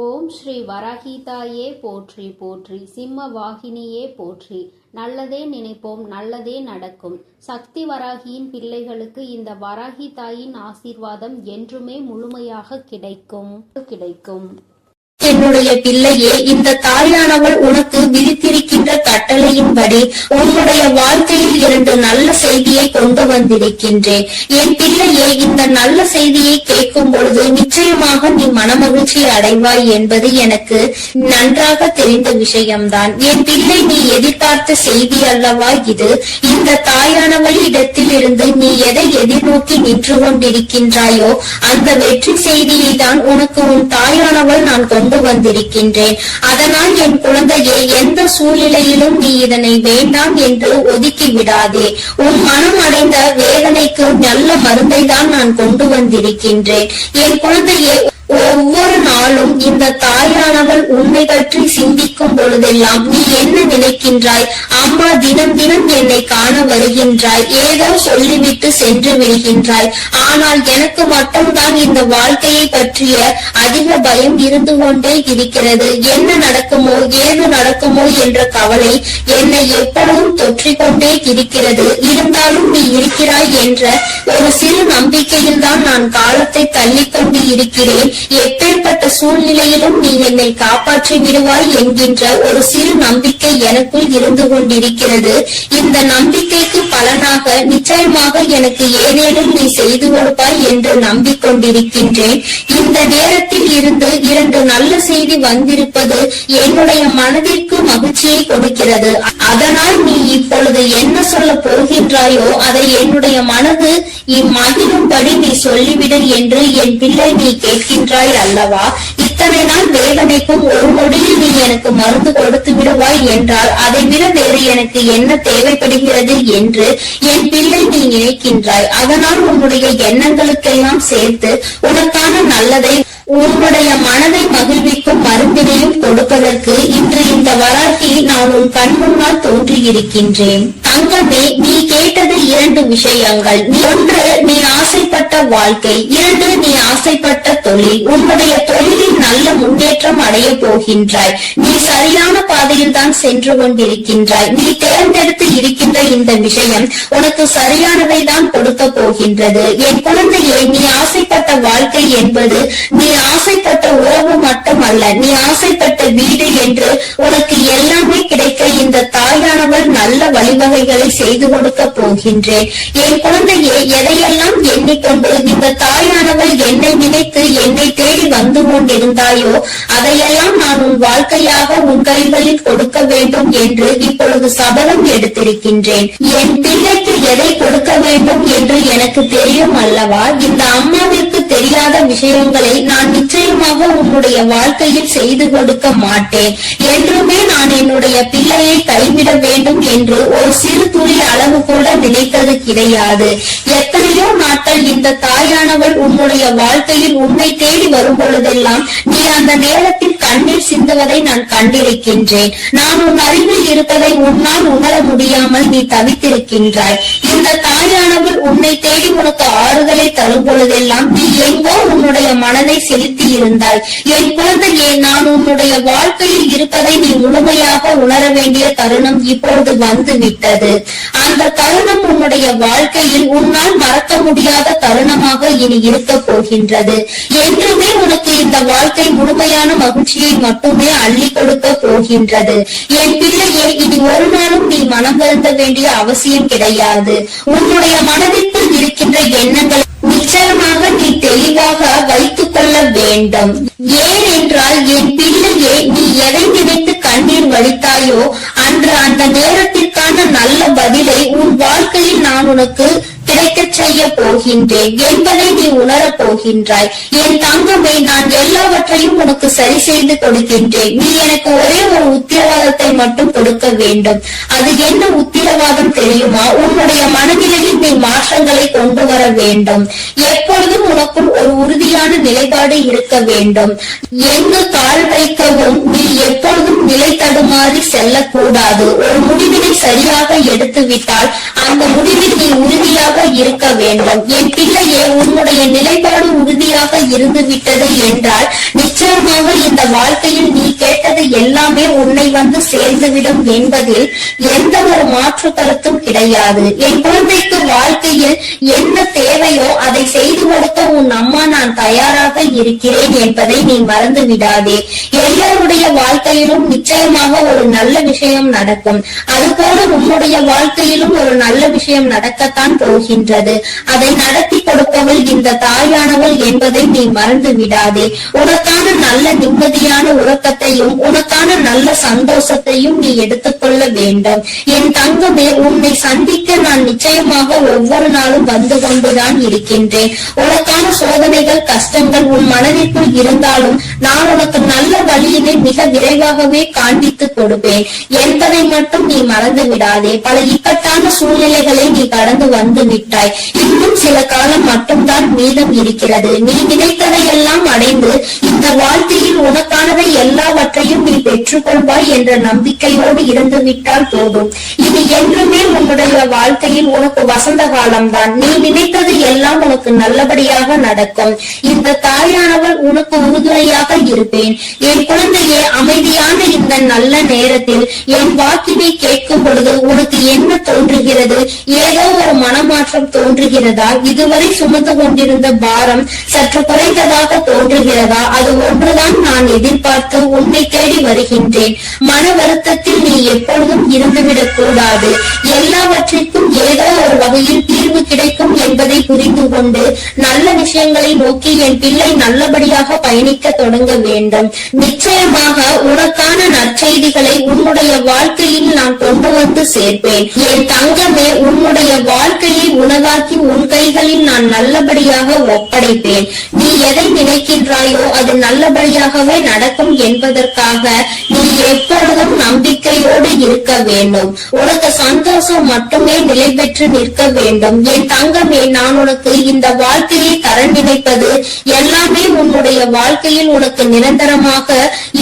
ஓம் ஸ்ரீ வராகிதாயே போற்றி போற்றி, சிம்ம வாகினியே போற்றி. நல்லதே நினைப்போம், நல்லதே நடக்கும். சக்தி வராகியின் பிள்ளைகளுக்கு இந்த வராகி தாயின் ஆசீர்வாதம் என்றுமே முழுமையாக கிடைக்கும். என்னுடைய பிள்ளையே, இந்த தாயானவள் உனக்கு விதித்திருக்கின்ற கட்டளையின்படி உன்னுடைய வாழ்க்கையில் 2 நல்ல செய்தியை கொண்டு வந்திருக்கின்றேன். என் பிள்ளையே, இந்த நல்ல செய்தியை கேட்கும் பொழுது நிச்சயமாக நீ மனமகிழ்ச்சி அடைவாய் என்பது எனக்கு நன்றாக தெரிந்த விஷயம்தான். என் பிள்ளை, நீ எதிர்பார்த்த செய்தி அல்லவா இது? இந்த தாயானவள் இடத்தில் இருந்து நீ எதை எதிர்நோக்கி நின்று கொண்டிருக்கின்றாயோ அந்த வெற்றி செய்தியை தான் உனக்கு உன் தாயானவள் நான் கொண்டு வந்திருக்கின்றேன். அதனால் என் குழந்தையே, எந்த சூழ்நிலையிலும் நீ இதனை வேண்டாம் என்று ஒதுக்கி விடாதே. உன் மனம் அடைந்த வேதனைக்கு நல்ல மருந்தை தான் நான் கொண்டு வந்திருக்கின்றேன். என் குழந்தையே, ஒவ்வொரு நாளும் இந்த தாயானவள் உன்னை பற்றி சிந்திக்கும் பொழுதெல்லாம் நீ என்ன நினைக்கின்றாய்? அம்மா தினம் தினம் என்னை காண வருகின்றாய், ஏதோ சொல்லிவிட்டு சென்று விடுகின்றாய். ஆனால் எனக்கு மட்டும்தான் இந்த வாழ்க்கையை பற்றிய அதிக பயம் இருந்து கொண்டே இருக்கிறது. என்ன நடக்குமோ ஏது நடக்குமோ என்ற கவலை என்னை எப்பொழுதும் தொற்றிக்கொண்டே இருக்கிறது. இருந்தாலும் நீ இருக்கிறாய் என்ற ஒரு சிறு நம்பிக்கையில் தான் நான் காலத்தை தள்ளிக்கொண்டு இருக்கிறேன். எப்பேற்பட்ட சூழ்நிலையிலும் நீ என்னை காப்பாற்றி விடுவாய் என்கின்ற ஒரு சிறு நம்பிக்கை எனக்குள் இருந்து கொண்டிருக்கிறது. இந்த நம்பிக்கைக்கு பலனாக நிச்சயமாக எனக்கு ஏதேனும் நீ செய்து கொடுப்பாய் என்று நம்பிக்கொண்டிருக்கின்றேன். இந்த நேரத்தில் இருந்து 2 நல்ல செய்தி வந்திருப்பது என்னுடைய மனதிற்கு மகிழ்ச்சியை கொடுக்கிறது. அதனால் நீ இப்பொழுது என்ன சொல்ல போகின்றாயோ அதை என்னுடைய மனது இம்மகிழும்படி நீ சொல்லிவிடு என்று என் பிள்ளை நீ கேட்கின்றாய் அல்லவா? இத்தனை நாள் வேதனைக்கும் ஒரு நொடியில் நீ எனக்கு மருந்து கொடுத்து விடுவாய் என்றால் அதை விட வேறு எனக்கு என்ன தேவைப்படுகிறது என்று என் பிள்ளை நீ நினைக்கின்றாய். அதனால் உன்னுடைய எண்ணங்களுக்கெல்லாம் சேர்த்து உனக்கான நல்லதை, உன்னுடைய மனதை மகிழ்விக்கும் மருந்தினையும் கொடுப்பதற்கு இன்று இந்த வராகி நான் உன் கண் முன்னால் தோன்றியிருக்கின்றேன். தங்கமே, நீ கேட்டது 2 விஷயங்கள். 1, நீ ஆசைப்பட்ட வாழ்க்கை. 2, நீ ஆசைப்பட்ட தொழில். உன்னுடைய தொழிலில் நல்ல முன்னேற்றம் அடைய போகின்றாய். நீ சரியான பாதையில் தான் சென்று கொண்டிருக்கின்றாய். நீ தேர்ந்தெடுத்து இருக்கின்ற இந்த விஷயம் உனக்கு சரியானதை தான் கொடுக்க போகின்றது. என் குழந்தையே, நீ ஆசைப்பட்ட வாழ்க்கை என்பது நீ ஆசைப்பட்ட உறவு மட்டுமல்ல, நீ ஆசைப்பட்ட வீடு என்று உனக்கு எல்லாமே கிடைக்க இந்த தாயானவள் நல்ல வழிவகைகளை செய்து கொடுக்க போகின்றேன். என் குழந்தையே, எதையெல்லாம் எண்ணிக்கொண்டு இந்த தாயானவள் என்னை நினைத்து என்னை தேடி வந்து கொண்டிருந்தாயோ அதையெல்லாம் நான் உன் வாழ்க்கையாக உன் கைகளில் கொடுக்க வேண்டும் என்று இப்பொழுது சபதம் எடுத்திருக்கின்றேன். என் பிள்ளைக்கு எதை கொடுக்க வேண்டும் என்று எனக்கு தெரியும் அல்லவா? இந்த அம்மாவிற்கு தெரியாத விஷயங்களை நான் நிச்சயமாக உன்னுடைய வாழ்க்கையில் செய்து கொடுக்க மாட்டேன். என்றுமே நான் என்னுடைய பிள்ளையை கைவிட வேண்டும் என்று ஒரு சிறு துளி அளவு கூட நினைத்தது கிடையாது. எத்தனையோ நாட்கள் இந்த தாயானவள் உன்னுடைய வாழ்க்கையில் உன்னை தேடி வரும் பொழுதெல்லாம் நீ அந்த நேரத்தில் கண்ணீர் சிந்துவதை நான் கண்டிருக்கின்றேன். நான் உன் அருகில் இருப்பதை உன்னால் உணர முடியாமல் நீ தவித்திருக்கின்றாய். இந்த தாயானவள் உன்னை தேடி உனக்கு ஆறுதலை தரும் பொழுதெல்லாம் நீ எங்கோ உன்னுடைய மனதை செலுத்தி இருந்தாய். என் குழந்தையே, நான் உன்னுடைய வாழ்க்கையில் இருப்பதை நீ முழுமையாக உணர வேண்டிய தருணம் இப்பொழுது வந்து விட்டது. அந்த தருணம் உன்னுடைய வாழ்க்கையில் உன்னால் மறக்க முடியாத தருணமாக இனி இருக்க போகின்றது. என்றுமே உனக்கு இந்த வாழ்க்கை முழுமையான மகிழ்ச்சியை மட்டுமே அள்ளி கொடுக்க போகின்றது. என் பிள்ளையே, இனி ஒரு நாளும் நீ மனம் வருந்த வேண்டிய அவசியம் கிடையாது. உன்னுடைய மனதிற்குள் இருக்கின்ற எண்ணங்கள் நிச்சயமாக நீ தெளிவாக வைத்துக் கொள்ள வேண்டும். ஏன் என்றால் என் பிள்ளையே, நீ எதை நினைத்து கண்ணீர் வடித்தாயோ அன்று அந்த நேரத்திற்கான நல்ல பதிலை உன் வாழ்க்கையில் நான் உனக்கு கிடைக்க செய்ய போகின்றேன் என்பதை நீ உணரப் போகின்றாய். என் தங்கமே, நான் எல்லாவற்றையும் உனக்கு சரி செய்து கொடுக்கின்றேன். நீ எனக்கு ஒரே ஒரு உத்தரவாதத்தை மட்டும் கொடுக்க வேண்டும். அது என்ன உத்தரவாதம் தெரியுமா? உன்னுடைய மனநிலையில் நீ மாற்றங்களை கொண்டு வர வேண்டும். எப்பொழுதும் உனக்குள் ஒரு உறுதியான நிலைப்பாடு இருக்க வேண்டும். எங்கு கால் வைக்கவும் நீ எப்பொழுதும் நிலை தடுமாறி செல்லக்கூடாது. ஒரு முடிவினை சரியாக எடுத்து விட்டால் அந்த முடிவில் நீ உறுதியாக இருக்க வேண்டும். என் பிள்ளையே, உன்னுடைய நிலைப்பாடு உறுதியாக இருந்து விட்டது என்றால் நிச்சயமாக இந்த வாழ்க்கையில் நீ கேட்டது எல்லாமே உன்னை வந்து சேர்ந்துவிடும் என்பதில் எந்த ஒரு மாற்று கருத்தும் கிடையாது. என் குழந்தைக்கு வாழ்க்கையில் என்ன தேவையோ அதை செய்து கொடுக்க உன் அம்மா நான் தயாராக இருக்கிறேன் என்பதை நீ மறந்து விடாதே. எல்லாருடைய வாழ்க்கையிலும் நிச்சயமாக ஒரு நல்ல விஷயம் நடக்கும். அதுபோல உன்னுடைய வாழ்க்கையிலும் ஒரு நல்ல விஷயம் நடக்கத்தான் போகின்றது. அதை நடத்தி கொடுப்பவள் இந்த தாயானவள் என்பதை நீ மறந்து விடாதே. உனக்கான நல்ல நிம்மதியான உறக்கத்தையும் உனக்கான நல்ல சந்தோஷத்தையும் நீ எடுத்துக்கொள்ள வேண்டும். என் தங்கமே, உன்னை சந்திக்க நான் நிச்சயமாக ஒவ்வொரு நாளும் வந்து கொண்டுதான் இருக்கின்றேன். உனக்கான சோதனைகள் கஷ்டங்கள் உன் மனதிற்குள் இருந்தாலும் நான் உனக்கு நல்ல வழியினை மிக விரைவாகவே காண்பித்து கொடுப்பேன் என்பதை மட்டும் நீ மறந்து விடாதே. பல இக்கட்டான சூழ்நிலைகளை நீ கடந்து வந்து விட்டாய். இன்னும் சில காலம் மட்டும்தான் மீதம் இருக்கிறது. நீ நினைத்ததை எல்லாம் அடைந்து இந்த வாழ்க்கையில் உனக்கானதை எல்லாவற்றையும் நீ பெற்றுக்கொள்வாய் என்ற நம்பிக்கையோடு இருந்து விட்டால் போதும். இது என்றுமே உன்னுடைய வாழ்க்கையில் உனக்கு வசந்த காலம்தான். நீ நினைத்தது எல்லாம் உனக்கு நல்லபடியாக நடக்கும். இந்த தாயானவள் உனக்கு உறுதுணையாக இருப்பேன். என் குழந்தையே, அமைதியான இந்த நல்ல நேரத்தில் என் வாக்கினை கேட்கும் பொழுது உனக்கு என்ன தோன்றுகிறது? ஏதோ ஒரு மனமாற்றம் தோன்றுகிறதா? இதுவரை சுமந்து கொண்டிருந்த பாரம் சற்று குறைந்ததாக தோன்றுகிறதா? அது ஒன்றுதான் நான் எதிர்பார்த்து உன்னை தேடி வருகின்றேன். மன வருத்தத்தில் நீ எப்பொழுதும் இருந்துவிடக் கூடாது. எல்லாவற்றிற்கும் ஏதோ ஒரு வகையில் தீர்வு கிடைக்கும் என்பதை புரிந்து கொண்டு நல்ல விஷயங்களை நோக்கி என் பிள்ளை நல்லபடியாக பயணிக்க தொடங்க வேண்டும். நிச்சயமாக உனக்கான நற்செய்திகளை உன்னுடைய வாழ்க்கையில் நான் கொண்டு வந்து சேர்ப்பேன். என் தங்கமே, உன்னுடைய வாழ்க்கையை உனதாக்கி உன் கைகளில் நான் நல்லபடியாக ஒப்படைப்பேன். நீ எதை நினைக்கின்றாயோ அது நல்லபடியாகவே நடக்கும் என்பதற்காக நீ எப்பொழுதும் நம்பிக்கையோடு இருக்க வேண்டும். உனக்கு சந்தோஷம் மட்டுமே நிலை பெற்று நிற்க வேண்டும். என் தங்கமே, நான் உனக்கு இந்த வாழ்க்கையை தர நினைப்பது எல்லாமே உன்னுடைய வாழ்க்கையில் உனக்கு நிரந்தரமாக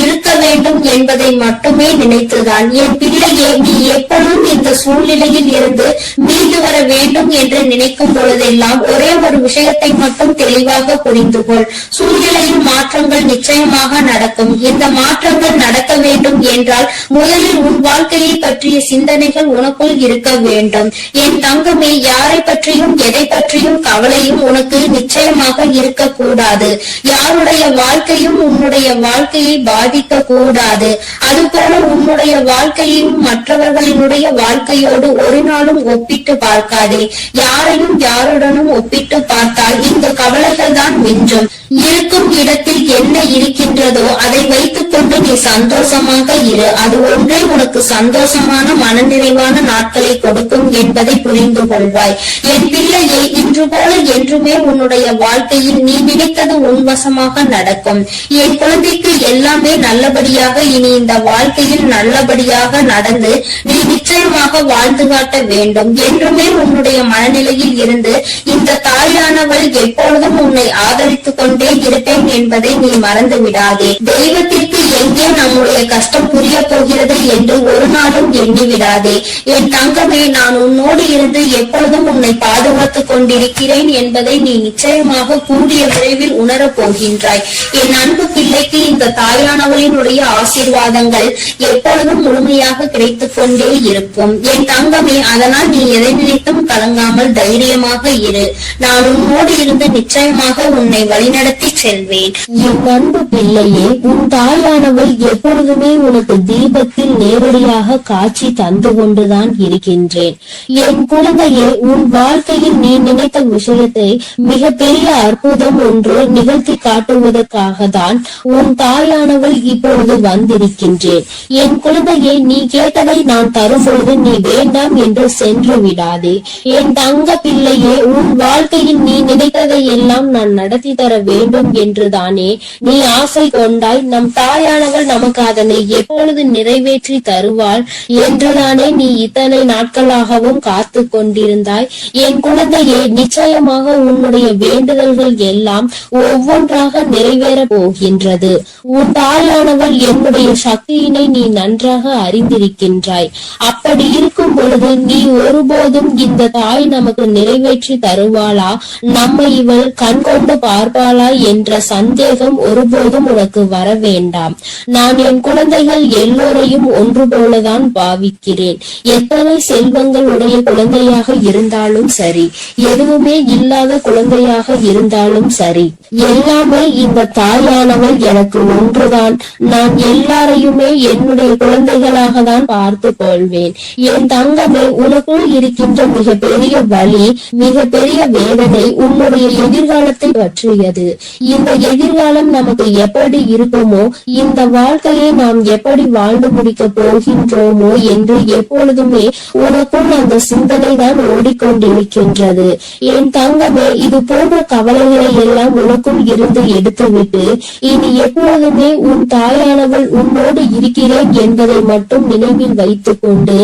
இருக்க வேண்டும் என்பதை மட்டுமே நினைத்துதான். என் பிள்ளையே, நீ எப்பொழுதும் இந்த சூழ்நிலையில் இருந்து மீண்டு வர வேண்டும் என்று நினைக்கும் பொழுதெல்லாம் ஒரே ஒரு விஷயத்தை மட்டும் தெளிவாக புரிந்து கொள். சூழ்நிலையில் மாற்றங்கள் நிச்சயமாக நடக்கும். இந்த மாற்றங்கள் நடக்க வேண்டும் என்றால் முதலில் உன் வாழ்க்கையை பற்றிய சிந்தனைகள் உனக்குள் இருக்க வேண்டும். என் தங்கமே, யாரை பற்றியும் எதை பற்றியும் கவலையும் உனக்கு நிச்சயமாக இருக்கக்கூடாது. யாருடைய வாழ்க்கையும் உன்னுடைய வாழ்க்கையை பாதிக்க கூடாது. அதுபோல உன்னுடைய வாழ்க்கையையும் மற்றவர்களினுடைய வாழ்க்கையோடு ஒரு நாளும் ஒப்பிட்டு பார்க்காதே. யாரையும் யாருடனும் ஒப்பிட்டு பார்த்தால் இந்த கவலைகள் தான் மிஞ்சும். இருக்கும் இடத்தில் என்ன இருக்கின்றதோ அதை வைத்துக் கொண்டு நீ சந்தோஷமாக இரு. அது ஒன்றே உனக்கு சந்தோஷமான மனநிறைவான நாட்களை கொடுக்கும் என்பதை புரிந்து கொள்வாய். என் பிள்ளையை, இன்று போல என்றுமே உன்னுடைய வாழ்க்கையில் நீ நினைத்தது உன்வசமாக நடக்கும். என் குழந்தைக்கு எல்லாமே நல்லபடியாக இனி இந்த வாழ்க்கையில் நல்லபடியாக நடந்து நீ நிச்சயமாக வாழ்ந்து காட்ட வேண்டும். என்றுமே உன்னுடைய மனநிலையில் இருந்து இந்த தாயானவள் எப்பொழுதும் உன்னை ஆதரித்துக் கொண்டே இருப்பேன் என்பதை நீ மறந்து விடாதே. தெய்வத்திற்கு எங்கே நம்முடைய கஷ்டம் புரிய போகிறது என்று ஒரு நாளும் எண்ணி விடாதே. என் தங்கமே, நான் உன்னோடு இருந்து எப்பொழுதும் உன்னை பாதுகாத்துக் கொண்டிருக்கிறேன் என்பதை நீ நிச்சயமாக கூடிய விரைவில் உணரப் போகின்றாய். என் அன்பு பிள்ளைக்கு இந்த தாயானவளினுடைய ஆசீர்வாதங்கள் எப்பொழுதும் முழுமையாக கிடைத்துக் கொண்டே இருக்கும். என் தங்கமே, அதனால் நீ எதை நினைத்தும் கலங்காமல் தைரியமாக இரு. நான் உன்னோடு இருந்து நிச்சயமாக உன்னை வழிநடத்தி செல்வேன். என் அன்பு பிள்ளையே, உன் தாயானவள் எப்பொழுதுமே உனக்கு தீபத்தில் நேரடியாக காட்சி தந்து கொண்டுதான் இருக்கின்றேன். என் குழந்தையே, உன் வாழ்க்கையில் நீ நினைத்த விஷயத்தை மிக பெரிய அற்புதம் ஒன்று நிகழ்த்தி காட்டுவதற்காக தான் உன் தாயானவள் இப்பொழுது வந்திருக்கின்றேன். என் குழந்தையே, நீ கேட்டதை நான் தரும் பொழுது நீ வேண்டாம் என்று சென்று விடாதே. என் தங்க பிள்ளையே, உன் வாழ்க்கையில் நீ நினைத்ததை எல்லாம் நான் நடத்தி தர வேண்டும் என்றுதானே நீ ஆசை கொண்டாய். நம் தாயானவள் நமக்கு அதனை எப்பொழுது நிறைவேற்றி தருவாள் என்றுதானே நீ இத்தனை நாட்களாகவும் காத்து கொண்டிருந்தாய். என் குழந்தையே, நிச்சயமாக உன்னுடைய வேண்டுதல்கள் எல்லாம் ஒவ்வொன்றாக நிறைவேற போகின்றது. உன் தாயானவள் என்னுடைய சக்தியினை நீ நன்றாக அறிந்திருக்கின்றாய். அப்படி இருக்கும் பொழுது நீ ஒருபோதும் இந்த தாய் நமக்கு நிறைவேற்றி தருவாளா, நம்மை இவள் கண் கொண்டு பார்ப்பாளா என்ற சந்தேகம் ஒருபோதும் உனக்கு வர வேண்டாம். நான் என் குழந்தைகள் எல்லோரையும் ஒன்று போலதான் பாவிக்கிறேன். எத்தனை செல்வங்கள் உடைய குழந்தையாக இருந்தாலும் சரி, எதுவுமே இல்லாத குழந்தையாக இருந்தாலும் சரி, எல்லாமே இந்த தாயானவள் எனக்கு ஒன்றுதான். நான் எல்லாரையுமே என்னுடைய குழந்தைகளாக தான் பார்த்து கொள்வேன். என் தங்கமே, உனக்குள் இருக்கின்ற மிகப்பெரிய வலி, மிகப்பெரிய வேதனை உன்னுடைய எதிர்காலத்தை பற்றியது. இந்த எதிர்காலம் நமக்கு எப்படி இருக்குமோ, இந்த வாழ்க்கையை நாம் எப்படி வாழ்ந்து முடிக்க போகின்றோமோ என்று எப்பொழுதுமே உனக்குள் அந்த சிந்தனை தான் ஓடிக்கொண்டிருக்கின்றது. என் தங்கமே, இது போன்ற கவலைகளை எல்லாம் உனக்குள் இருந்து எடுத்துவிட்டு இனி எப்பொழுதுமே உன் தாயானவள் உன்னோடு இருக்கிறேன் என்பதை மட்டும் நினைவில் வைத்துக் கொண்டு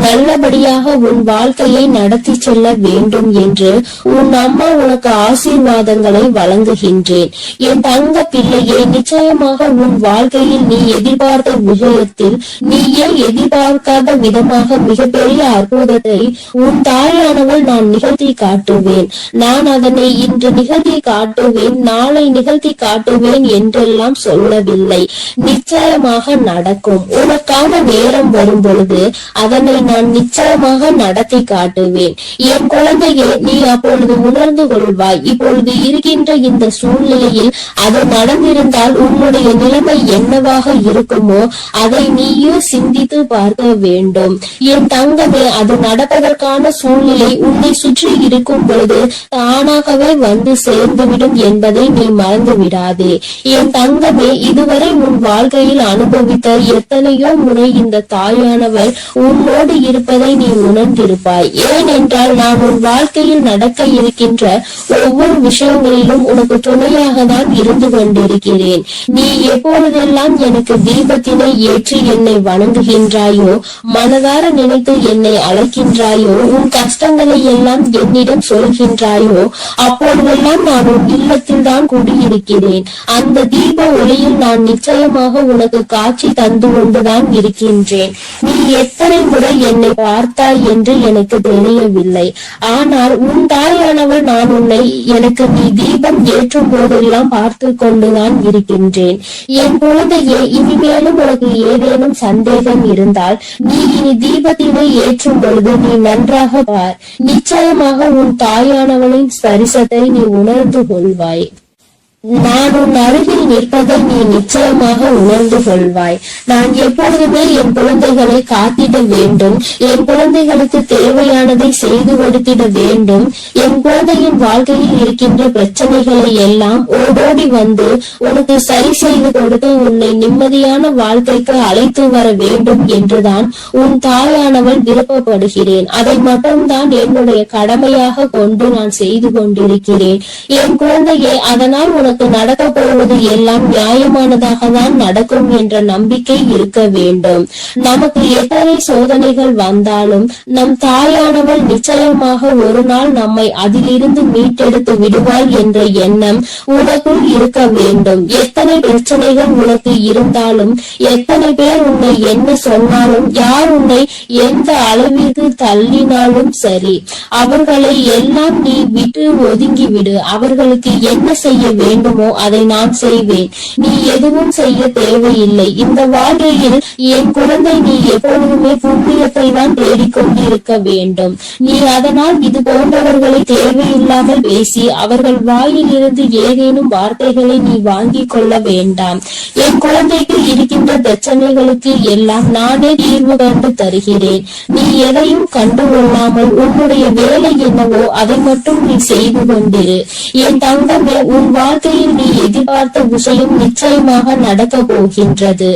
நல்லபடியாக உன் வாழ்க்கையை நடத்தி செல்ல வேண்டும் என்று உன் அம்மா உனக்கு ஆசீர்வாதங்களை வழங்குகின்றேன். என் தங்க பிள்ளையே, நிச்சயமாக உன் வாழ்க்கையில் நீ எதிர்பார்த்த விஷயத்தில் நீயே எதிர்பார்க்காத விதமாக மிகப்பெரிய அற்புதத்தை உன் தாயானவள் நான் நிகழ்த்தி காட்டுவேன். நான் அதனை இன்று நிகழ்த்தி காட்டுவேன், நாளை நிகழ்த்தி காட்டுவேன் என்றெல்லாம் சொல்லவில்லை. நிச்சயமாக நடக்கும். உனக்கான நேரம் வரும் பொழுது அதனை நான் நிச்சயமாக நடத்தி காட்டுவேன். என் குழந்தையே, நீ அப்பொழுது உணர்ந்து கொள்வாய். இப்பொழுது இருக்கின்ற இந்த சூழ்நிலையில் அது நடந்திருந்தால் உன்னுடைய நிலைமை என்னவாக இருக்குமோ அதை நீயும் சிந்தித்து பார்க்க வேண்டும். என் தங்கமே, அது நடப்பதற்கான சூழ்நிலை உன்னை சுற்றி இருக்கும் பொழுது தானாகவே வந்து சேர்ந்துவிடும் என்பதை நீ மறந்து விடாதே. என் தங்கமே, இதுவரை உன் வாழ்க்கையில் அனுபவித்த எத்தனையோ முறை இந்த தாயானவள் உன்னோடு இருப்பதை நீ உணர்ந்திருப்பாய். ஏனென்றால் நான் உன் வாழ்க்கையில் நடக்க இருக்கின்ற ஒவ்வொரு விஷயங்களிலும் உனக்கு துணையாக தான் இருந்து கொண்டிருக்கிறேன். நீ எப்பொழுதெல்லாம் எனக்கு தீபத்தினை ஏற்றி என்னை வணங்குகின்றாயோ, மனதார நினைத்து என்னை அழைக்கின்றாயோ, உன் கஷ்டங்களை எல்லாம் என்னிடம் சொல்கின்றாயோ, அப்பொழுதெல்லாம் நான் உன் இல்லத்தில் தான் குடியிருக்கிறேன். அந்த தீப ஒளியில் நான் நிச்சயமாக உனக்கு காட்சி தந்து கொண்டுதான் இருக்கின்றேன். நீ எத்தனை முறை என்னை பார்த்தாய் என்று எனக்கு தெரியவில்லை. ஆனால் உன் தாயானவள் நான் உன்னை எனக்கு நீ தீபம் ஏற்றும் போதெல்லாம் பார்த்து கொண்டுதான் இருக்கின்றேன். என் குழந்தையே, இனிமேலும் உனக்கு ஏதேனும் சந்தேகம் இருந்தால் நீ இனி தீபத்தினை ஏற்றும் பொழுது நீ நன்றாக பார். நிச்சயமாக உன் தாயானவளின் ஸ்பரிசத்தை நீ உணர்ந்து கொள்வாய். நான் உன் அருகில் நிற்பதை நீ நிச்சயமாக உணர்ந்து கொள்வாய். நான் எப்பொழுதுமே என் குழந்தைகளை காத்திட வேண்டும், என் குழந்தைகளுக்கு தேவையானதை செய்து கொடுத்திட வேண்டும். என் குழந்தையின் வாழ்க்கையில் இருக்கின்ற பிரச்சனைகளை எல்லாம் ஓடோடி வந்து உனக்கு சரி செய்து கொடுத்து உன்னை நிம்மதியான வாழ்க்கைக்கு அழைத்து வர வேண்டும் என்றுதான் உன் தாயானவள் விருப்பப்படுகிறேன். அதை மட்டும்தான் என்னுடைய கடமையாக கொண்டு நான் செய்து கொண்டிருக்கிறேன். என் குழந்தையை, அதனால் உனக்கு நடக்க போவது எல்லாம் நியாயமானதாக தான் நடக்கும் என்ற நம்பிக்கை இருக்க வேண்டும். நமக்கு எத்தனை சோதனைகள் வந்தாலும் நம் தாயானவள் நிச்சயமாக ஒரு நாள் நம்மை அதிலிருந்து மீட்டெடுத்து விடுவாள் என்ற எண்ணம் உனக்குள் இருக்க வேண்டும். எத்தனை பிரச்சனைகள் உனக்கு இருந்தாலும், எத்தனை பேர் உன்னை என்ன சொன்னாலும், யார் உன்னை எந்த அளவிற்கு தள்ளினாலும் சரி, அவர்களை எல்லாம் நீ விட்டு ஒதுங்கிவிடு. அவர்களுக்கு என்ன செய்ய வேண்டுமோ அதை நான் செய்வேன். நீ எதுவும் செய்ய தேவையில்லை. இந்த வாழ்க்கையில் என் குழந்தை, நீ எப்பொழுதுமே புண்ணியத்தை தான் தேடிக்கொண்டிருக்க வேண்டும். நீ அதனால் இது போன்றவர்களை தேவையில்லாமல் பேசி அவர்கள் வாயில் இருந்து ஏதேனும் வார்த்தைகளை நீ வாங்கிக் கொள்ள வேண்டாம். என் குழந்தைக்கு இருக்கின்ற பிரச்சனைகளுக்கு எல்லாம் நானே தீர்வு கண்டு தருகிறேன். நீ எதையும் கண்டுகொள்ளாமல் உன்னுடைய வேலை என்னவோ அதை மட்டும் நீ செய்து கொண்டிரு. என் தங்கமே, உன் வாழ்க்கையில் நீ எதிர்பார்த்த விஷயம் நிச்சயமாக நடக்க போகின்றது.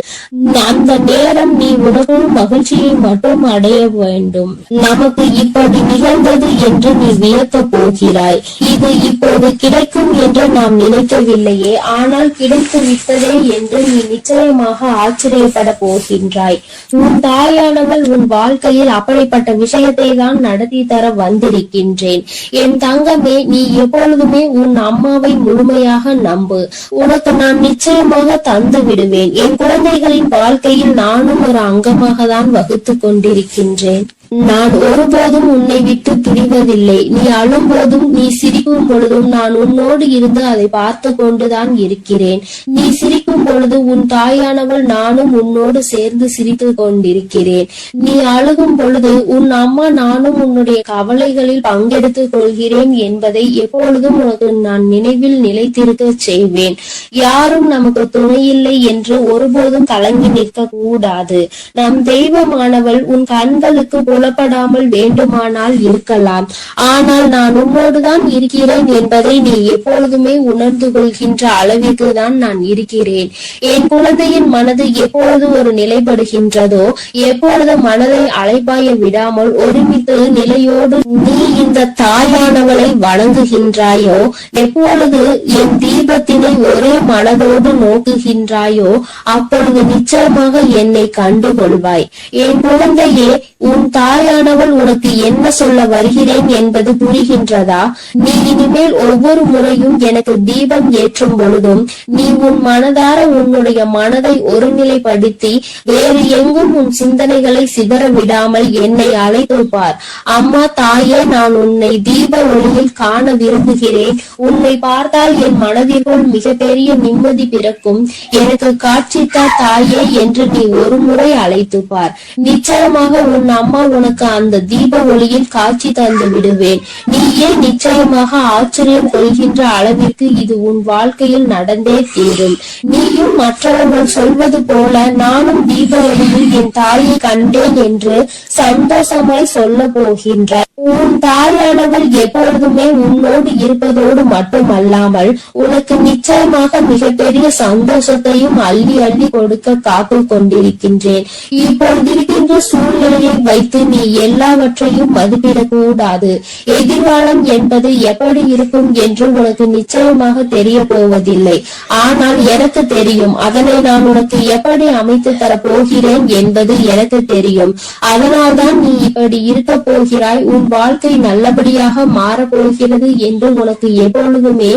அந்த நேரம் நீ உனக்குள் மகிழ்ச்சியை மட்டும் அடைய வேண்டும். நமக்கு இப்படி நிகழ்ந்தது என்று நீ வியக்க போகிறாய். இது இப்போது கிடைக்கும் என்று நாம் நினைக்கவில்லையே, ஆனால் கிடைத்து விட்டதே என்று நீ நிச்சயமாக ஆச்சரியப்பட போகின்றாய். உன் தாயானவள் உன் வாழ்க்கையில் அப்படிப்பட்ட விஷயத்தை தான் நடத்தி தர வந்திருக்கின்றேன். என் தங்கமே, நீ எப்பொழுதுமே உன் அம்மாவை முழுமையாக முழுமையாக நம்பு, உனக்கு நான் நிச்சயமாக தந்து விடுவேன். என் குழந்தைகளின் வாழ்க்கையில் நானும் ஒரு அங்கமாக தான் வகுத்து கொண்டிருக்கின்றேன். நான் ஒருபோதும் உன்னை விட்டு பிரிவதில்லை. நீ அழும் போதும் நீ சிரிக்கும் பொழுதும் நான் உன்னோடு இருந்து அதை பார்த்து கொண்டுதான் இருக்கிறேன். நீ சிரிக்கும் பொழுது உன் தாயானவள் நானும் உன்னோடு சேர்ந்து சிரித்து கொண்டிருக்கிறேன். நீ அழுகும் பொழுது உன் அம்மா நானும் உன்னுடைய கவலைகளில் பங்கெடுத்துக் கொள்கிறேன் என்பதை எப்பொழுதும் உனக்கு நான் நினைவில் நிலைத்திருக்க செய்வேன். யாரும் நமக்கு துணையில்லை என்று ஒருபோதும் கலங்கி நிற்க கூடாது. நம் தெய்வமானவள் உன் கண்களுக்கு புலப்படாமல் வேண்டுமானால் இருக்கலாம், ஆனால் நான் உன்னோடுதான் இருக்கிறேன் என்பதை நீ எப்பொழுதுமே உணர்ந்து கொள்கின்ற அளவிற்கு தான் நான் இருக்கிறேன். என் குழந்தையின் மனது எப்பொழுது ஒரு நிலைப்படுகின்றதோ, எப்பொழுது மனதை அலைபாய விடாமல் ஒருமித்து நிலையோடு நீ இந்த தாயானவளை வணங்குகின்றாயோ, எப்பொழுது என் தீபத்தினை ஒரே மனதோடு நோக்குகின்றாயோ, அப்பொழுது நிச்சயமாக என்னை கண்டுகொள்வாய். என் குழந்தையே, உன் தாயானவள் உனக்கு என்ன சொல்ல வருகிறேன் என்பது புரிகின்றதா? நீ இனிமேல் ஒவ்வொரு முறையும் எனக்கு தீபம் ஏற்றும் பொழுதும் நீ உன் மனதார உன்னுடைய மனதை ஒருநிலைப்படுத்தி வேறு எங்கும் உன் சிந்தனைகளை சிதற விடாமல் என்னை அழைத்து பார். அம்மா தாயே, நான் உன்னை தீப ஒளியில் காண விரும்புகிறேன். உன்னை பார்த்தால் என் மனதிற்குள் மிகப்பெரிய நிம்மதி பிறக்கும். எனக்கு காட்சித்த தாயே என்று நீ ஒரு முறை அழைத்து பார். நிச்சயமாக உன் அம்மா உனக்கு அந்த தீப ஒளியில் காட்சி தந்து விடுவேன். நீயே நிச்சயமாக ஆச்சரியம் கொள்கின்ற அளவிற்கு இது உன் வாழ்க்கையில் நடந்தே தீரும். நீயும் மற்றவர்கள் சொல்வது போல நானும் தீப ஒளியில் என் தாயை கண்டேன் என்று சந்தோஷமாய் சொல்ல போகின்றார். உன் தாயானவள் எப்பொழுதுமே உன்னோடு இருப்பதோடு மட்டுமல்லாமல் உனக்கு நிச்சயமாக மிகப்பெரிய சந்தோஷத்தையும் அள்ளி அள்ளி கொடுக்க காத்து கொண்டிருக்கின்றேன். இப்பொழுது இருக்கின்ற சூழ்நிலையை வைத்து நீ எல்லாவற்றையும் மதிப்பிடக் கூடாது. எதிர்காலம் என்பது எப்படி இருக்கும் என்று உனக்கு நிச்சயமாக தெரிய போவதில்லை. ஆனால் எனக்கு தெரியும். அதனை நான் உனக்கு எப்படி அமைத்து தர போகிறேன் என்பது எனக்கு தெரியும். அதனால்தான் நீ இப்படி இருக்க போகிறாய். உன் வாழ்க்கை நல்லபடியாக மாறப்போகிறது என்று உனக்கு எப்பொழுதுமே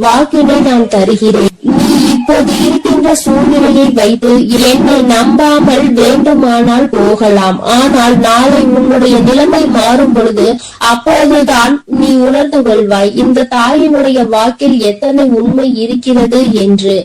வாக்கினை நான் தருகிறேன். நீ இப்போது இருக்கின்ற சூழ்நிலையை வைத்து என்னை நம்பாமல் வேண்டுமானால் போகலாம். ஆனால் நாளை உன்னுடைய நிலைமை மாறும் பொழுது அப்போதுதான் நீ உணர்ந்து கொள்வாய் இந்த தாயினுடைய வாக்கில் எத்தனை உண்மை இருக்கிறது என்று.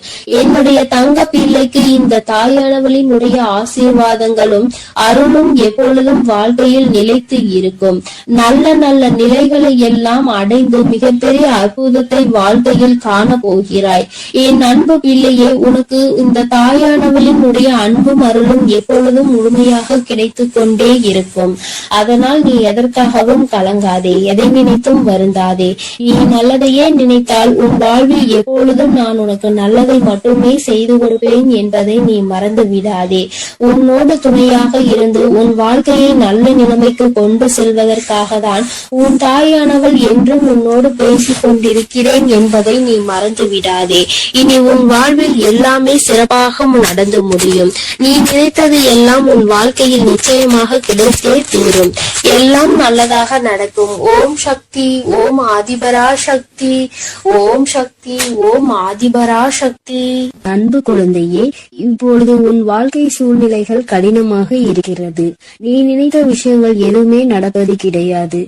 என்னுடைய தங்க பிள்ளைக்கு இந்த தாயானவளினுடைய ஆசீர்வாதங்களும் அருளும் எப்பொழுதும் வாழ்க்கையில் நிலைத்து இருக்கும். நல்ல நல்ல நிலைகளை எல்லாம் அடைந்து மிகப்பெரிய அற்புதத்தை வாழ்க்கையில் காண போகிறாய். என் அன்பு பிள்ளையே, உனக்கு இந்த தாயானவளினுடைய அன்பும் அருளும் எப்பொழுதும் முழுமையாக கிடைத்து கொண்டே இருக்கும். அதனால் நீ எதற்காகவும் கலங்காதே, எதை நினைத்தும் வருந்தாதே. நீ நல்லதையே நினைத்தால் உன் வாழ்வில் எப்பொழுதும் நான் உனக்கு நல்லதை மட்டுமே செய்து கொடுப்பேன் என்பதை நீ மறந்து விடாதே. உன்னோடு துணையாக இருந்து உன் வாழ்க்கையை நல்ல நிலைமைக்கு கொண்டு செல்வதற்காக தான் உன் தாயானவள் என்றும் உன்னோடு பேசிக் கொண்டிருக்கிறேன் என்பதை நீ மறந்து விடாதே. இனி உன் வாழ்வில் எல்லாமே சிறப்பாக நடந்து முடியும். நீ நினைத்தது எல்லாம் உன் வாழ்க்கையில் நிச்சயமாக கிடைத்தே தீரும். எல்லாம் நல்லதாக நடக்கும். ஓம் சக்தி, ஓம் ஆதிபரா சக்தி, ஓம் சக்தி, ஓம் ஆதிபரா சக்தி. அன்பு குழந்தையே, இப்பொழுது உன் வாழ்க்கை சூழ்நிலைகள் கடினமாக இருக்கிறது. நீ நினைத்த விஷயங்கள் எதுவுமே நடப்பது கிடையாது.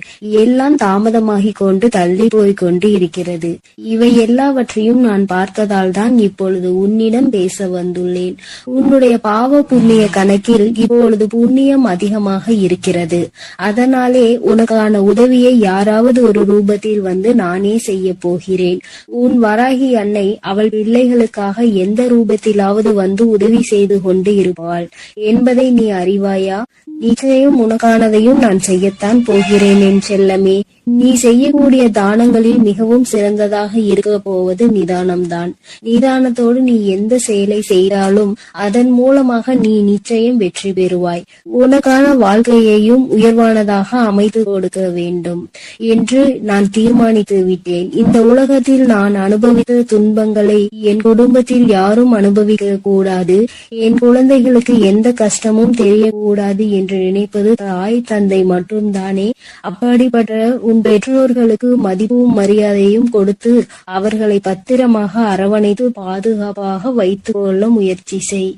எல்லாம் தாமதமாகிக் கொண்டு தள்ளி போய் கொண்டு இருக்கிறது. இவை எல்லாவற்றையும் நான் பார்த்ததால் தான் இப்பொழுது உன்னிடம் பேச வந்துள்ளேன். உன்னுடைய பாவ புண்ணிய கணக்கில் இப்பொழுது புண்ணியம் அதிகமாக இருக்கிறது. அதனாலே உனக்கான உதவியை யாராவது ஒரு ரூபத்தில் வந்து நானே செய்ய போகிறேன். உன் வராகி அன்னை அவள் பிள்ளைகளுக்காக எந்த ரூபத்திலாவது வந்து உதவி செய்து கொண்டு இருப்பாள் என்பதை நீ அறிவாயா? நிச்சயம் உனக்கானதையும் நான் செய்யத்தான் போகிறேன் என் செல்லமே. நீ செய்யக்கூடிய தானங்களில் மிகவும் சிறந்ததாக இருக்க போவது நிதானம்தான். நிதானத்தோடு நீ எந்த எந்த செயலை செய்தாலும் அதன் மூலமாக நீ நிச்சயம் வெற்றி பெறுவாய். உனக்கான வாழ்க்கையையும் உயர்வானதாக அமைத்து கொடுக்க வேண்டும் என்று நான் தீர்மானித்து விட்டேன். இந்த உலகத்தில் நான் அனுபவித்த துன்பங்களை என் குடும்பத்தில் யாரும் அனுபவிக்க கூடாது, என் குழந்தைகளுக்கு எந்த கஷ்டமும் தெரியக்கூடாது என்று நினைப்பது தாய் தந்தை மட்டும்தானே. அப்படிப்பட்ட உன் பெற்றோர்களுக்கு மதிப்பும் மரியாதையும் கொடுத்து அவர்களை பத்திரமாக அரவணைத்து பாதுகாப்பாக வைத்துக் கொள்ள முயற்சி செய்.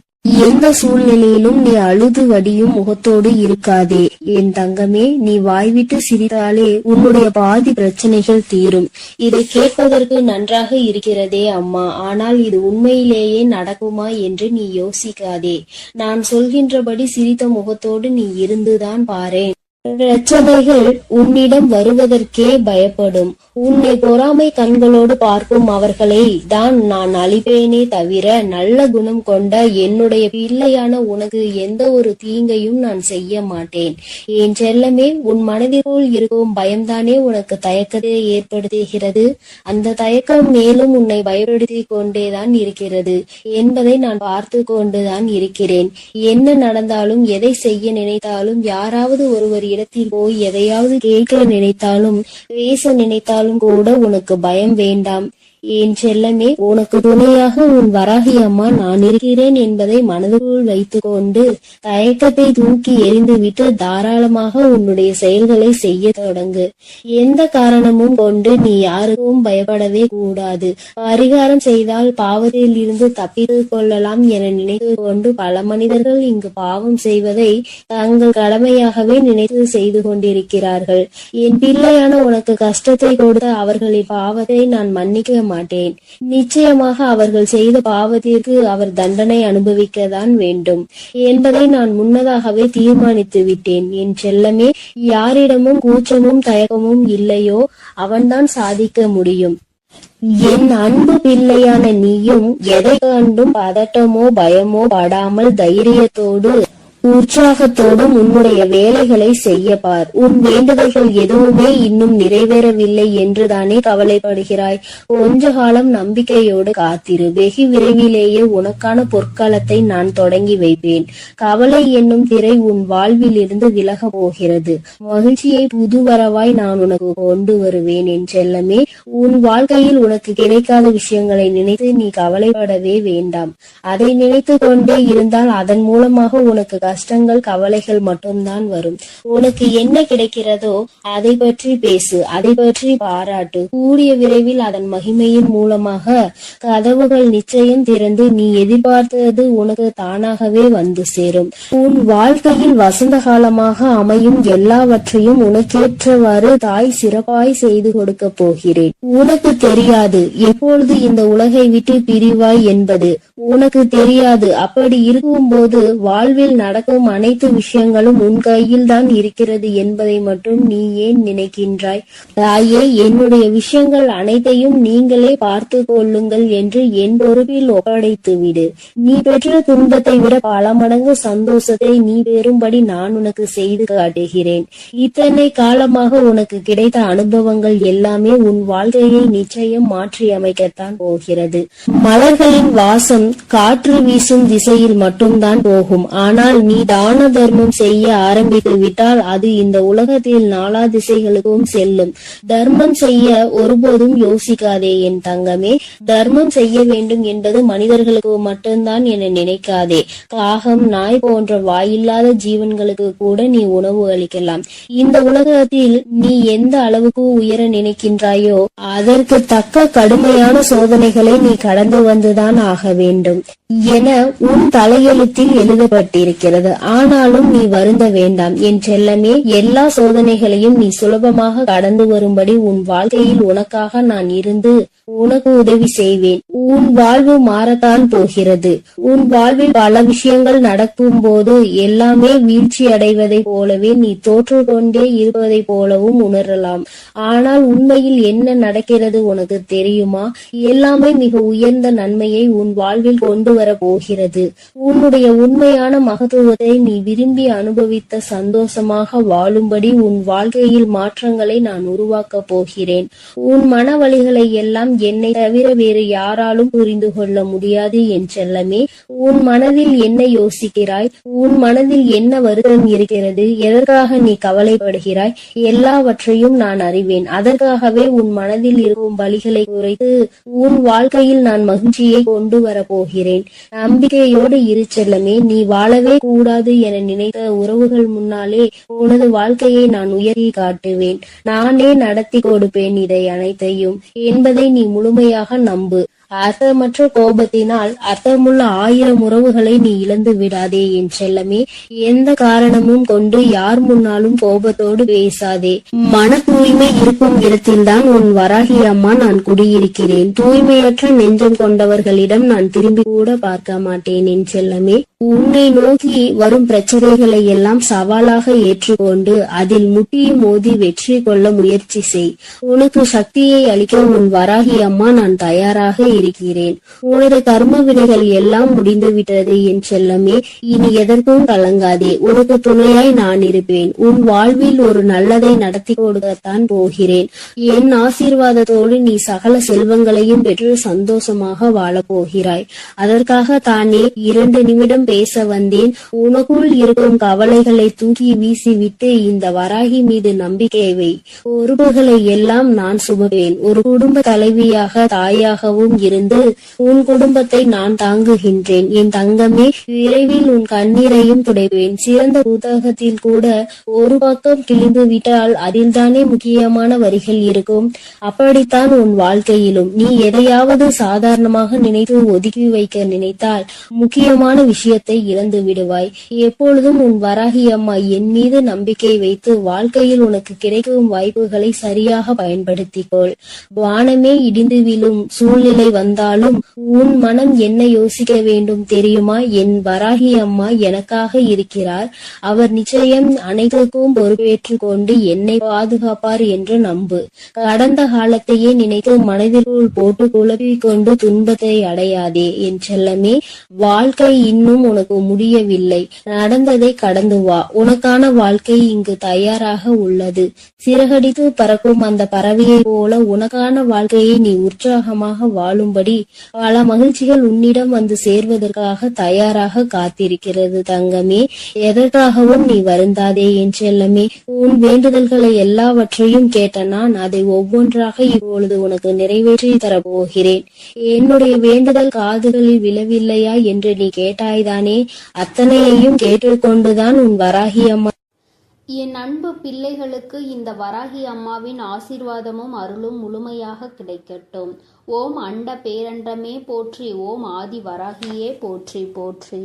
எந்த சூழ்நிலையிலும் நீ அழுது வடியும் முகத்தோடு இருக்காதே. என் தங்கமே, நீ வாய்விட்டு சிரித்தாலே உன்னுடைய பாதி பிரச்சனைகள் தீரும். இதை கேட்பதற்கு நன்றாக இருக்கிறதே அம்மா, ஆனால் இது உண்மையிலேயே நடக்குமா என்று நீ யோசிக்காதே. நான் சொல்கின்றபடி சிரித்த முகத்தோடு நீ இருந்துதான் பாரேன். பிரச்சனைகள் உன்னிடம் வருவதற்கே பயப்படும். உன்னை பொறாமை கண்களோடு பார்க்கும் அவர்களை தான் நான் அழிப்பேனே தவிர நல்ல குணம் கொண்ட என்னுடைய பிள்ளையான உனக்கு எந்த ஒரு தீங்கையும் நான் செய்ய மாட்டேன். என் செல்லமே, உன் மனதிற்குள் இருக்கும் பயம்தானே உனக்கு தயக்கத்தை ஏற்படுத்துகிறது. அந்த தயக்கம் மேலும் உன்னை பயப்படுத்தி கொண்டேதான் இருக்கிறது என்பதை நான் பார்த்து கொண்டுதான் இருக்கிறேன். என்ன நடந்தாலும், எதை செய்ய நினைத்தாலும், யாராவது ஒருவர் இடத்தில் போய் எதையாவது கேட்க நினைத்தாலும், பேச நினைத்தாலும் கூட உனக்கு பயம் வேண்டாம். என் செல்லமே, உனக்கு துணையாக உன் வராகி அம்மா நான் இருக்கிறேன் என்பதை மனதுக்குள் வைத்துக் கொண்டு தயக்கத்தை தூக்கி எறிந்துவிட்டு தாராளமாக உன்னுடைய செயல்களை செய்ய தொடங்கு. எந்த காரணமும் கொண்டு நீ யாருக்கும் பயப்படவே கூடாது. பரிகாரம் செய்தால் பாவத்தில் இருந்து தப்பித்துக் கொள்ளலாம் என நினைத்து கொண்டு பல மனிதர்கள் இங்கு பாவம் செய்வதை தங்கள் கடமையாகவே நினைத்து செய்து கொண்டிருக்கிறார்கள். என் பிள்ளையான உனக்கு கஷ்டத்தை கொடுத்த அவர்களின் பாவத்தை நான் மன்னிக்க மாட்டேன். நிச்சயமாக அவர்கள் செய்த பாவத்திற்கு அவர் தண்டனை அனுபவிக்கத்தான் வேண்டும் என்பதை நான் முன்னதாகவே தீர்மானித்து விட்டேன். என் செல்லமே, யாரிடமும் கூச்சமும் தயக்கமும் இல்லையோ அவன்தான் சாதிக்க முடியும். என் அன்பு பிள்ளையான நீயும் எதை கண்டும் பதட்டமோ பயமோ படாமல் தைரியத்தோடு உற்சாகத்தோடும் உன்னுடைய வேலைகளை செய்ய பார். உன் வேண்டுதல்கள் எதுவுமே இன்னும் நிறைவேறவில்லை என்றுதானே கவலைப்படுகிறாய். கொஞ்ச காலம் நம்பிக்கையோடு காத்திரு. வெகு விரைவிலேயே உனக்கான பொற்காலத்தை நான் தொடங்கி வைப்பேன். கவலை என்னும் திரை உன் வாழ்வில் இருந்து விலக போகிறது. மகிழ்ச்சியை புதுவரவாய் நான் உனக்கு கொண்டு வருவேன். என் செல்லமே, உன் வாழ்க்கையில் உனக்கு கிடைக்காத விஷயங்களை நினைத்து நீ கவலைப்படவே வேண்டாம். அதை நினைத்து கொண்டே இருந்தால் அதன் மூலமாக உனக்கு கஷ்டங்கள் கவலைகள் மட்டும்தான் வரும். உனக்கு என்ன கிடைக்கிறதோ அதை பற்றி பேசு, அதை பற்றி பாராட்டு. கூடிய விரைவில் அதன் மகிமையின் மூலமாக கதவுகள் நிச்சயம் திறந்து நீ எதிர்பார்த்தது உனக்கு தானாகவே வந்து சேரும். உன் வாழ்க்கையில் வசந்த காலமாக அமையும் எல்லாவற்றையும் உனக்கேற்றவாறு தாய் சிறப்பாய் செய்து கொடுக்க போகிறேன். உனக்கு தெரியாது எப்பொழுது இந்த உலகை விட்டு பிரிவாய் என்பது. உனக்கு தெரியாது. அப்படி இருக்கும்போது வாழ்வில் நடக்கும் அனைத்து விஷயங்களும் உன் கையில் தான் இருக்கிறது என்பதை மட்டும் நீ ஏன் நினைக்கின்றாய்? தாயே, என்னுடைய விஷயங்கள் அனைத்தையும் நீங்களே பார்த்து கொள்ளுங்கள் என்று என் பொறுப்பில் ஒப்படைத்து விடு. நீ பெற்ற துன்பத்தை விட பல மடங்கு சந்தோஷத்தை நீ பெறும்படி நான் உனக்கு செய்து காட்டுகிறேன். இத்தனை காலமாக உனக்கு கிடைத்த அனுபவங்கள் எல்லாமே உன் வாழ்க்கையை நிச்சயம் மாற்றி அமைக்கத்தான் போகிறது. மலர்களின் வாசம் காற்று வீசும் திசையில் மட்டும்தான் போகும். ஆனால் நீ தான தர்மம் செய்ய ஆரம்பித்து விட்டால் அது இந்த உலகத்தில் நாலா திசைகளுக்கும் செல்லும். தர்மம் செய்ய ஒருபோதும் யோசிக்காதே என் தங்கமே. தர்மம் செய்ய வேண்டும் என்பது மனிதர்களுக்கு மட்டும்தான் என நினைக்காதே. காகம், நாய் போன்ற வாயில்லாத ஜீவன்களுக்கு கூட நீ உணவு அளிக்கலாம். இந்த உலகத்தில் நீ எந்த அளவுக்கு உயர நினைக்கின்றாயோ அதற்கு தக்க கடுமையான சோதனைகளை நீ கடந்து வந்துதான் ஆக வேண்டும் என உன் தலையெழுத்தில் எழுதப்பட்டிருக்கிறது. ஆனாலும் நீ வருந்த வேண்டாம் என் செல்லமே. எல்லா சோதனைகளையும் நீ சுலபமாக கடந்து வரும்படி உன் வாழ்க்கையில் உனக்காக நான் இருந்து உனக்கு உதவி செய்வேன். உன் வாழ்வு மாறத்தான் போகிறது. உன் வாழ்வில் பல விஷயங்கள் நடக்கும் போது எல்லாமே வீழ்ச்சி அடைவதை போலவே நீ தோற்று கொண்டே இருப்பதை போலவும் உணரலாம். ஆனால் உண்மையில் என்ன நடக்கிறது உனக்கு தெரியுமா? எல்லாமே மிக உயர்ந்த நன்மையை உன் வாழ்வில் கொண்டு வர போகிறது. உன்னுடைய உண்மையான மகத்துவத்தை நீ விரும்பி அனுபவித்த சந்தோஷமாக வாழும்படி உன் வாழ்க்கையில் மாற்றங்களை நான் உருவாக்க போகிறேன். உன் மன வலிகளை எல்லாம் என்னை தவிர வேறு யாராலும் புரிந்து கொள்ள முடியாது என் செல்லமே. உன் மனதில் என்ன யோசிக்கிறாய்? உன் மனதில் என்ன வருத்தம் இருக்கிறது? எதற்காக நீ கவலைப்படுகிறாய்? எல்லாவற்றையும் நான் அறிவேன். அதற்காகவே உன் மனதில் இருக்கும் வலிகளை குறைத்து உன் வாழ்க்கையில் நான் மகிழ்ச்சியை கொண்டு வரப் போகிறேன். நம்பிக்கையோடு இரு செல்லமே. நீ வாழவே கூடாது என நினைத்த உறவுகள் முன்னாலே உனது வாழ்க்கையை நான் உயர்த்தி காட்டுவேன். நானே நடத்தி கொடுப்பேன் இதை அனைத்தையும் என்பதை நீ முழுமையாக நம்பு. அர்த்தமற்ற கோபத்தினால் அர்த்தமுள்ள 1000 உறவுகளை நீ இழந்து விடாதே என் செல்லமே. எந்த காரணமும் கொண்டு யார் முன்னாலும் கோபத்தோடு பேசாதே. மன தூய்மை இருக்கும் இடத்தில்தான் உன் வராகி அம்மா நான் குடியிருக்கிறேன். தூய்மையற்ற நெஞ்சம் கொண்டவர்களிடம் நான் திரும்பி கூட பார்க்க மாட்டேன் என் செல்லமே. உன்னை நோக்கி வரும் பிரச்சனைகளை எல்லாம் சவாலாக ஏற்றுக்கொண்டு அதில் முட்டி மோதி வெற்றி கொள்ள முயற்சி செய். உனக்கு சக்தியை அளிக்க உன் வராகி அம்மா நான் தயாராக இருக்கிறேன். உனது கர்ம வினைகள் எல்லாம் முடிந்து விட்டது என் செல்லமே. இனி எதற்கும் கலங்காதே. உனக்கு துணையாய் நான் இருப்பேன். உன் வாழ்வில் ஒரு நல்லதை நடத்தி கொடுக்கத்தான் போகிறேன். என் ஆசீர்வாதத்தோடு நீ சகல செல்வங்களையும் பெற்று சந்தோஷமாக வாழப் போகிறாய். அதற்காக தானே 2 நிமிடம் பேச வந்தேன். உனக்குள் இருக்கும் கவலைகளை தூக்கி வீசிவிட்டு இந்த வராகி மீது நம்பிக்கை வை. பொறுப்புகளை எல்லாம் நான் சுமப்பேன். ஒரு குடும்ப தலைவியாக தாயாகவும் இருந்து உன் குடும்பத்தை நான் தாங்குகின்றேன். என் தங்கமே, விரைவில் உன் கண்ணீரையும் துடைப்பேன். சிறந்த புத்தகத்தில் கூட ஒரு பக்கம் கிழிந்து விட்டால் அதில் தானே முக்கியமான வரிகள் இருக்கும். அப்படித்தான் உன் வாழ்க்கையிலும் நீ எதையாவது சாதாரணமாக நினைத்து ஒதுக்கி வைக்க நினைத்தால் முக்கியமான விஷயத்தை இழந்து விடுவாய். எப்பொழுதும் உன் வராகி அம்மா என் மீது நம்பிக்கை வைத்து வாழ்க்கையில் உனக்கு கிடைக்கும் வாய்ப்புகளை சரியாக பயன்படுத்திக்கொள். வானமே இடிந்து விழும் சூழ்நிலை வந்தாலும் உன் மனம் என்ன யோசிக்க வேண்டும் தெரியுமா? என் வராகி அம்மா எனக்காக இருக்கிறார். அவர் நிச்சயம் அனைத்துக்கும் பொறுப்பேற்றுக் கொண்டு என்னை பாதுகாப்பார் என்று நம்பு. கடந்த காலத்தையே நினைத்து மனதிற்குள் போட்டு குழப்பிக் கொண்டு துன்பத்தை அடையாதே என் செல்லமே. வாழ்க்கை இன்னும் உனக்கு முடியவில்லை. நடந்ததை கடந்து வா. உனக்கான வாழ்க்கை இங்கு தயாராக உள்ளது. சிறகடித்து பறக்கும் அந்த பறவையை போல உனக்கான வாழ்க்கையை நீ உற்சாகமாக வாழும்படி பல மகிழ்ச்சிகள் உன்னிடம் வந்து சேர்வதற்காக தயாராக காத்திருக்கிறது தங்கமே. எதற்காகவும் நீ வருந்தாதே என் செல்லமே. உன் வேண்டுதல்களை எல்லாவற்றையும் கேட்ட நான் அதை ஒவ்வொன்றாக இப்பொழுது உனக்கு நிறைவேற்றி தரப்போகிறேன். என்னுடைய வேண்டுதல் காதுகளில் விழவில்லையா என்று நீ கேட்டாய்தானே? அத்தனையையும் கேட்டுக்கொண்டுதான் உன் வராகி அம்மா. என் அன்பு பிள்ளைகளுக்கு இந்த வராகி அம்மாவின் ஆசீர்வாதமும் அருளும் முழுமையாக கிடைக்கட்டும். ஓம் அண்ட பேரண்டமே போற்றி. ஓம் ஆதி வராகியே போற்றி போற்றி.